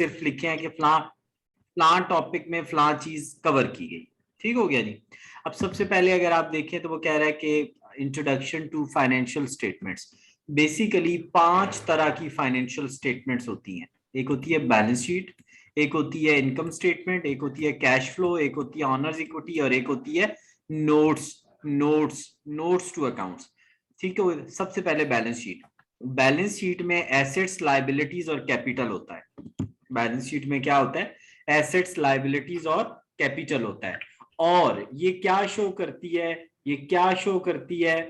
सिर्फ लिखे हैं कि फलां टॉपिक में फलां चीज कवर की गई। ठीक हो गया जी। अब सबसे पहले अगर आप देखें तो वो कह रहा है कि introduction to financial statements. Basically 5 तरह की फाइनेंशियल स्टेटमेंट्स होती हैं। एक होती है बैलेंस शीट, एक होती है इनकम स्टेटमेंट, एक होती है कैश फ्लो, एक होती है ऑनर्स इक्विटी और एक होती है नोट्स नोट्स टू अकाउंट्स। ठीक है, सबसे पहले बैलेंस शीट। बैलेंस शीट में एसेट्स, लायबिलिटीज और कैपिटल होता है। बैलेंस शीट में क्या होता है? एसेट्स, लायबिलिटीज और कैपिटल होता है। और ये क्या शो करती है? ये क्या शो करती है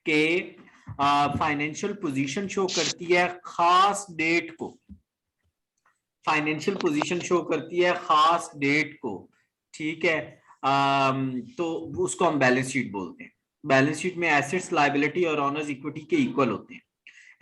कि फाइनेंशियल पोजीशन शो करती है खास डेट को। फाइनेंशियल पोजीशन शो करती है खास डेट को। ठीक है, तो उसको हम बैलेंस शीट बोलते हैं। बैलेंस शीट में एसेट्स, लायबिलिटी और ऑनर्स इक्विटी के इक्वल होते हैं।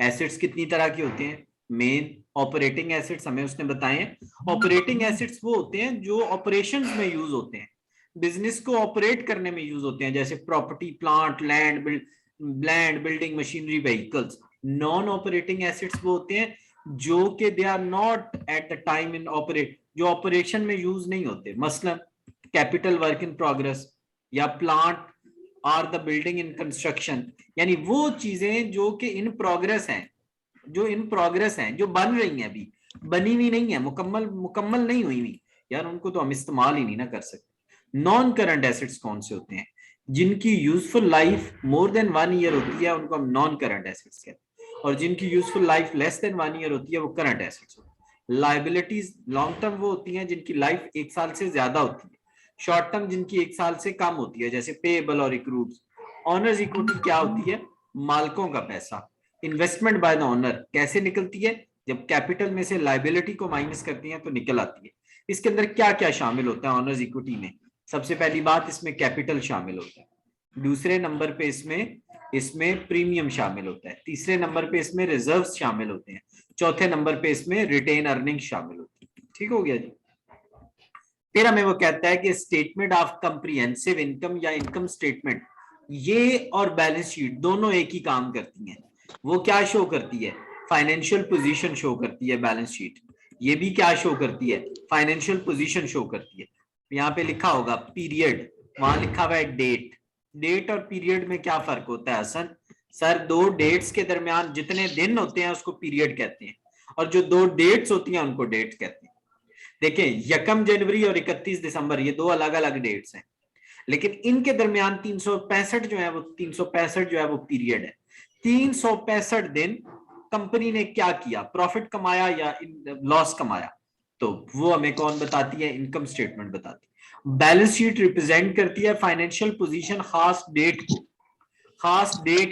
एसेट्स कितनी तरह की होते हैं? मेन ऑपरेटिंग एसेट्स हमें उसने बताए हैं। ऑपरेटिंग एसेट्स वो होते हैं जो ऑपरेशंस में यूज होते हैं, बिजनेस को ऑपरेट करने में यूज होते हैं, जैसे property, plant, land, building, machinery, vehicles. Non operating assets वो होते हैं जो कि they are not at the time in operate, जो ऑपरेशन में यूज नहीं होते। मसलन कैपिटल वर्क इन प्रोग्रेस या प्लांट और द बिल्डिंग इन कंस्ट्रक्शन, यानी वो चीजें जो कि इन प्रोग्रेस हैं, जो इन प्रोग्रेस हैं, जो बन रही हैं, अभी बनी हुई नहीं है, मुकम्मल नहीं हुई हुई, यार उनको तो हम इस्तेमाल ही नहीं ना कर सकते। नॉन करंट एसेट्स कौन से होते हैं? जिनकी useful life more than 1 year होती है उनको हम नॉन करंट एसेट्स कहते हैं, और जिनकी useful life less than 1 year होती है वो करंट एसेट्स होती है। लाइबिलिटीज लॉन्ग टर्म वो होती हैं जिनकी लाइफ 1 साल से ज्यादा होती है। शॉर्ट टर्म जिनकी 1 साल से कम होती है, जैसे पेएबल और इक्रूड्स। ऑनर्स इक्विटी क्या होती है? मालिकों का पैसा। इन्वेस्टमेंट बाय द ऑनर कैसे निकलती है? जब कैपिटल में से लाइबिलिटी को माइनस करती है तो निकल आती है। इसके अंदर क्या क्या शामिल होता है ऑनर्स इक्विटी में? सबसे पहली बात, इसमें कैपिटल शामिल होता है। दूसरे नंबर पे इसमें प्रीमियम शामिल होता है। तीसरे नंबर पे इसमें रिजर्व्स शामिल होते हैं। चौथे नंबर पे इसमें रिटेन अर्निंग शामिल होती है। ठीक हो गया जी। फिर हमें वो कहता है कि स्टेटमेंट ऑफ कंप्रिहेंसिव इनकम या इनकम स्टेटमेंट, ये और बैलेंस शीट दोनों एक ही काम करती हैं। वो क्या शो करती है? फाइनेंशियल पोजीशन शो करती है बैलेंस शीट। ये भी क्या शो करती है? फाइनेंशियल पोजीशन शो करती है। यहाँ पे लिखा होगा पीरियड, वहां लिखा हुआ है डेट। डेट और पीरियड में क्या फर्क होता है हसन? सर, दो डेट्स के दरमियान जितने दिन होते हैं उसको पीरियड कहते हैं, और जो दो डेट्स होती हैं उनको डेट कहते हैं। देखिए, 1 जनवरी और 31 दिसंबर ये दो अलग अलग डेट्स हैं, लेकिन इनके दरमियान 365 जो है वो 365 जो है वो पीरियड है। 365 दिन कंपनी ने क्या किया? प्रॉफिट कमाया या लॉस कमाया? तो वो हमें कौन बताती है? इनकम स्टेटमेंट बताती है। बैलेंस शीट रिप्रेजेंट करती है फाइनेंशियल पोजीशन खास डेट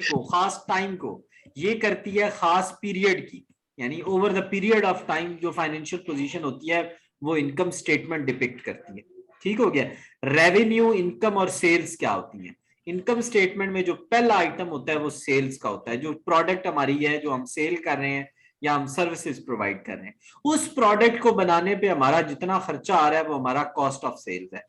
को, खास टाइम को। ये करती है खास पीरियड की, यानी over the period of time जो फाइनेंशियल पोजीशन होती है वो इनकम स्टेटमेंट डिपिक्ट करती है। ठीक हो गया। रेवेन्यू, इनकम और सेल्स क्या होती है? इनकम स्टेटमेंट में जो पहला आइटम होता है वो सेल्स का होता है। जो प्रोडक्ट हमारी है, जो हम सेल कर रहे हैं या हम सर्विसेज प्रोवाइड कर रहे हैं, उस प्रोडक्ट को बनाने पे हमारा जितना खर्चा आ रहा है वो हमारा कॉस्ट ऑफ सेल्स है।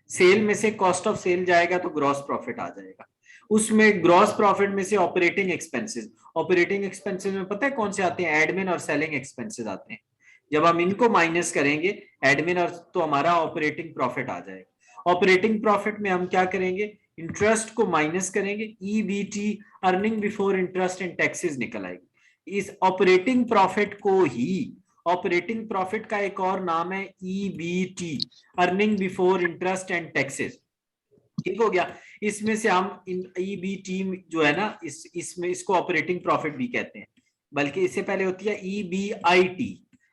सेल में से कॉस्ट ऑफ सेल जाएगा तो ग्रॉस प्रॉफिट आ जाएगा। उसमें ग्रॉस प्रॉफिट में से ऑपरेटिंग एक्सपेंसेस में पता है कौन से आते हैं? एडमिन और सेलिंग एक्सपेंसेस आते हैं। जब हम इनको माइनस करेंगे एडमिन और, तो हमारा ऑपरेटिंग प्रॉफिट आ जाएगा। ऑपरेटिंग प्रॉफिट में हम क्या करेंगे? इंटरेस्ट को माइनस करेंगे, EBT, earning before interest and taxes निकल आएगी। इस ऑपरेटिंग प्रॉफिट को ही, ऑपरेटिंग प्रॉफिट का एक और नाम है EBT, earning before interest and taxes. ठीक हो गया। इसमें से हम ईबीटी जो है ना, इसमें इसको ऑपरेटिंग प्रॉफिट भी कहते हैं, बल्कि इससे पहले होती है ईबीआईटी,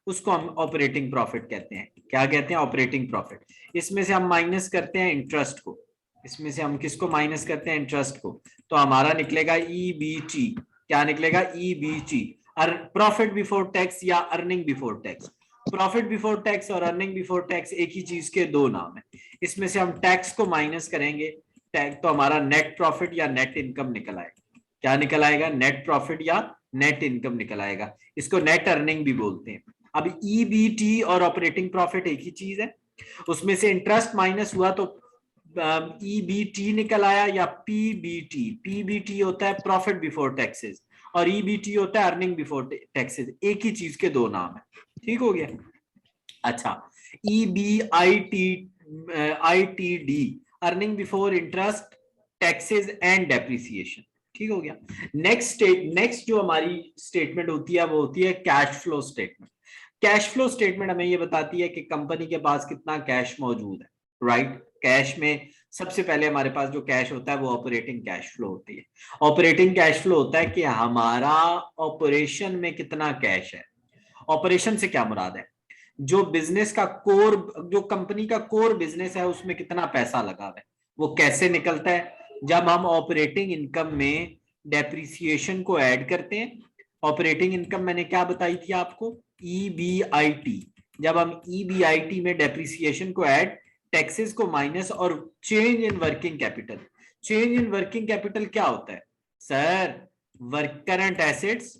उसको हम ऑपरेटिंग प्रॉफिट कहते हैं। क्या कहते हैं? Operating profit. इसमें से हम माइनस करते हैं इंटरेस्ट को। इसमें से हम किसको माइनस करते हैं? इंटरेस्ट को। तो हमारा निकलेगा ईबीटी। क्या निकलेगा? ईबीटी, प्रॉफिट बिफोर टैक्स या earning before tax. Profit before tax और अर्निंग बिफोर टैक्स एक ही चीज के दो नाम है। इसमें से हम टैक्स को माइनस करेंगे, टैक्स, तो हमारा नेट प्रॉफिट या नेट इनकम निकल आएगा। क्या निकल आएगा? नेट प्रॉफिट या नेट इनकम निकल आएगा। इसको नेट अर्निंग भी बोलते हैं। अब ईबीटी और ऑपरेटिंग प्रॉफिट एक ही चीज है। उसमें से इंटरेस्ट माइनस हुआ तो ईबीटी निकल आया या पीबीटी। पीबीटी होता है प्रॉफिट बिफोर टैक्सेस और ईबीटी होता है अर्निंग बिफोर टैक्सेस। एक ही चीज के दो नाम है। ठीक हो गया। अच्छा, EBITD earning before interest taxes and depreciation, ठीक हो गया। नेक्स्ट जो हमारी स्टेटमेंट होती है वो होती है cash flow statement. Cash flow statement हमें ये बताती है कि कंपनी के पास कितना कैश मौजूद है, राइट। कैश में सबसे पहले हमारे पास जो कैश होता है वो ऑपरेटिंग कैश फ्लो होती है। ऑपरेटिंग कैश फ्लो होता है कि हमारा ऑपरेशन में कितना कैश है। ऑपरेशन से क्या मुराद है, जो बिजनेस का कोर, जो कंपनी का कोर बिजनेस है उसमें कितना पैसा लगा हुआ है, वो कैसे निकलता है, जब हम ऑपरेटिंग इनकम में डेप्रिसिएशन को ऐड करते हैं। ऑपरेटिंग इनकम मैंने क्या बताई थी आपको, ईबीआईटी। जब हम ईबीआईटी में डेप्रिसिएशन को ऐड, टैक्सेस को माइनस और change in working capital. Change in working capital क्या होता है sir, work current assets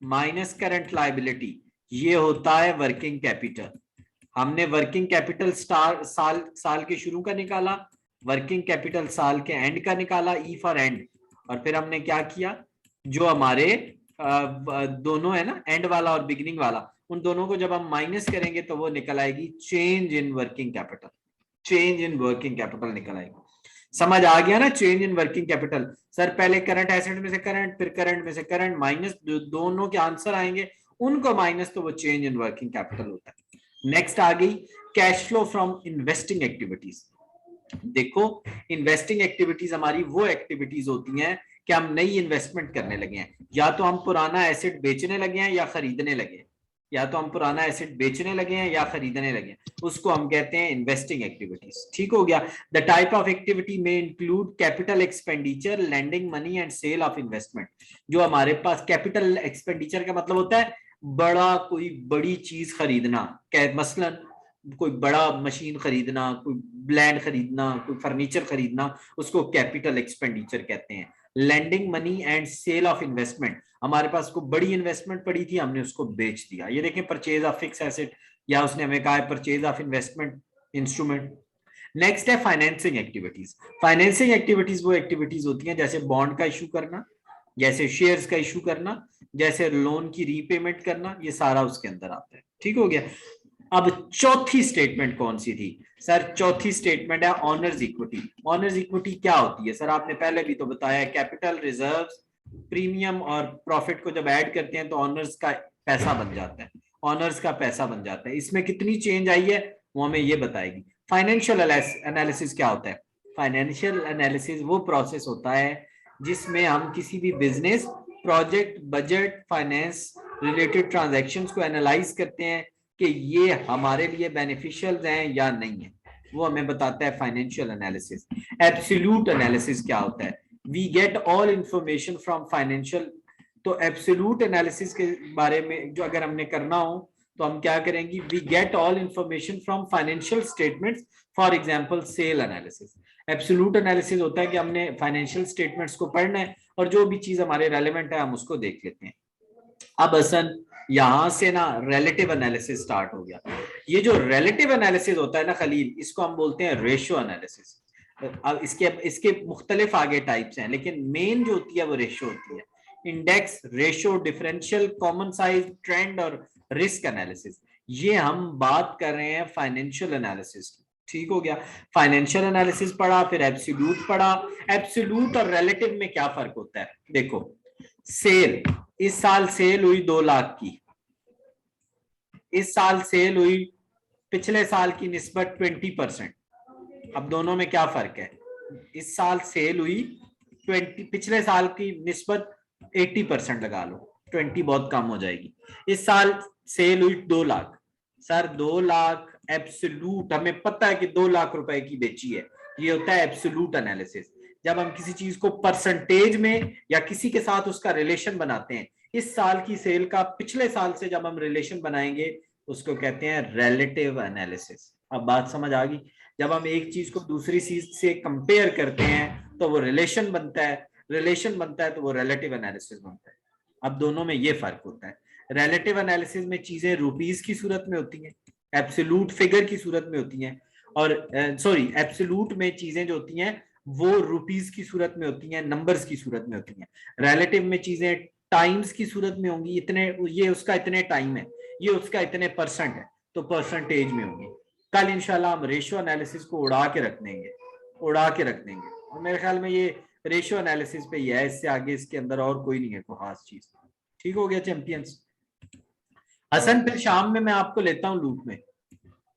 minus current liability, ये होता है वर्किंग कैपिटल। हमने वर्किंग कैपिटल साल के शुरू का निकाला, वर्किंग कैपिटल साल के एंड का निकाला, ई फॉर एंड। और फिर हमने क्या किया, जो हमारे दोनों है ना, एंड वाला और बिगिनिंग वाला, उन दोनों को जब हम माइनस करेंगे तो वो निकल आएगी change in working capital. Change in working capital निकल आएगी। समझ आ गया ना, change in working capital. Sir पहले करंट एसेट में से करंट, फिर करंट में से करंट माइनस, दोनों के आंसर आएंगे उनको माइनस, तो वो चेंज इन वर्किंग कैपिटल होता है। नेक्स्ट आ गई cash flow from investing activities. देखो, इन्वेस्टिंग एक्टिविटीज हमारी वो एक्टिविटीज होती हैं कि हम नई इन्वेस्टमेंट करने लगे हैं, या तो हम पुराना एसेट बेचने लगे हैं या खरीदने लगे हैं, या तो हम पुराना एसेट बेचने लगे हैं या खरीदने लगे हैं, उसको हम कहते हैं इन्वेस्टिंग एक्टिविटीज, ठीक हो गया। द टाइप ऑफ एक्टिविटी में include capital expenditure, landing money and sale of investment. जो हमारे पास कैपिटल एक्सपेंडिचर का मतलब होता है बड़ा कोई बड़ी चीज खरीदना, मसलन कोई बड़ा मशीन खरीदना, कोई लैंड खरीदना, कोई फर्नीचर खरीदना, उसको कैपिटल एक्सपेंडिचर कहते हैं। Landing money and sale of investment, हमारे पास को बड़ी इन्वेस्टमेंट पड़ी थी, हमने उसको बेच दिया, ये देखें परचेज ऑफ फिक्स एसेट, या उसने हमें कहा है purchase of investment instrument. Next है फाइनेंसिंग एक्टिविटीज। फाइनेंसिंग एक्टिविटीज वो एक्टिविटीज होती हैं जैसे बॉन्ड का इशू करना, जैसे शेयर्स का इशू करना, जैसे लोन की रीपेमेंट करना, ये सारा उसके अंदर आता है, ठीक हो गया। अब चौथी स्टेटमेंट कौन सी थी सर, चौथी स्टेटमेंट है ऑनर्स इक्विटी। ऑनर्स इक्विटी क्या होती है सर, आपने पहले भी तो बताया, कैपिटल रिजर्व्स, प्रीमियम और प्रॉफिट को जब ऐड करते हैं तो ऑनर्स का पैसा बन जाता है, ऑनर्स का पैसा बन जाता है। इसमें कितनी चेंज आई है वो हमें ये बताएगी। फाइनेंशियल एनालिसिस क्या होता है, फाइनेंशियल एनालिसिस वो प्रोसेस होता है जिसमें हम किसी भी business, project, budget, finance related transactions को एनालाइज करते हैं कि ये हमारे लिए बेनिफिशियल हैं या नहीं है, वो हमें बताता है फाइनेंशियल एनालिसिस। एब्सोल्यूट एनालिसिस क्या होता है, we get all information from financial. तो एब्सोल्यूट एनालिसिस के बारे में जो अगर हमने करना हो तो हम क्या करेंगे, we get all information from financial statements, for example sale analysis. Absolute analysis होता है कि हमने फाइनेंशियल स्टेटमेंट्स को पढ़ना है और जो भी चीज हमारे रेलेवेंट है हम उसको देख लेते हैं। अब हसन यहां से ना रिलेटिव एनालिसिस स्टार्ट हो गया। ये जो रिलेटिव एनालिसिस होता है ना खलील, इसको हम बोलते हैं रेशियो एनालिसिस। अब इसके मुख्तलिफ आगे टाइप्स हैं, लेकिन मेन जो होती है वो रेशियो होती है। Index, ratio, differential, common size, trend और रिस्क एनालिसिस, ये हम बात कर रहे हैं फाइनेंशियल एनालिसिस की, ठीक हो गया। फाइनेंशियल एनालिसिस पढ़ा, फिर एब्सोल्यूट पढ़ा। एब्सोल्यूट और रिलेटिव में क्या फर्क होता है, देखो, सेल, इस साल सेल हुई 2 लाख की, इस साल सेल हुई पिछले साल की निस्बत 20%। अब दोनों में क्या फर्क है, इस साल सेल हुई 20, पिछले साल की निस्बत 80% लगा लो, 20 बहुत कम हो जाएगी। इस साल सेल हुई 2 लाख, सर 2 लाख एब्सोल्यूट, हमें पता है कि 2 लाख रुपए की बेची है, ये होता है एब्सोल्यूट एनालिसिस। जब हम किसी चीज को परसेंटेज में या किसी के साथ उसका रिलेशन बनाते हैं, इस साल की सेल का पिछले साल से जब हम रिलेशन बनाएंगे उसको कहते हैं रिलेटिव एनालिसिस। अब बात समझ आ गई, जब हम एक चीज को दूसरी चीज से कंपेयर करते हैं तो वो रिलेशन बनता है, रिलेशन बनता है तो वो रिलेटिव एनालिसिस बनता है। अब दोनों में ये फर्क होता है, रिलेटिव एनालिसिस में चीजें रुपीस की सूरत में होती हैं, एब्सोल्यूट फिगर की सूरत में होती हैं, और सॉरी, एब्सोल्यूट में चीजें जो होती हैं वो रुपीस की सूरत में होती हैं, नंबर्स की सूरत में होती हैं। रिलेटिव में चीजें टाइम्स की सूरत में होंगी, इतने, ये उसका इतने टाइम है, ये उसका इतने परसेंट है, तो परसेंटेज में होगी। कल इंशाल्लाह हम रेशियो एनालिसिस को उड़ा के रख देंगे और मेरे ख्याल में ये रेशियो एनालिसिस पे ही है, इससे आगे इसके अंदर और कोई नहीं है कोई खास चीज। ठीक हो गया चैंपियंस। हसन फिर शाम में मैं आपको लेता हूँ लूप में।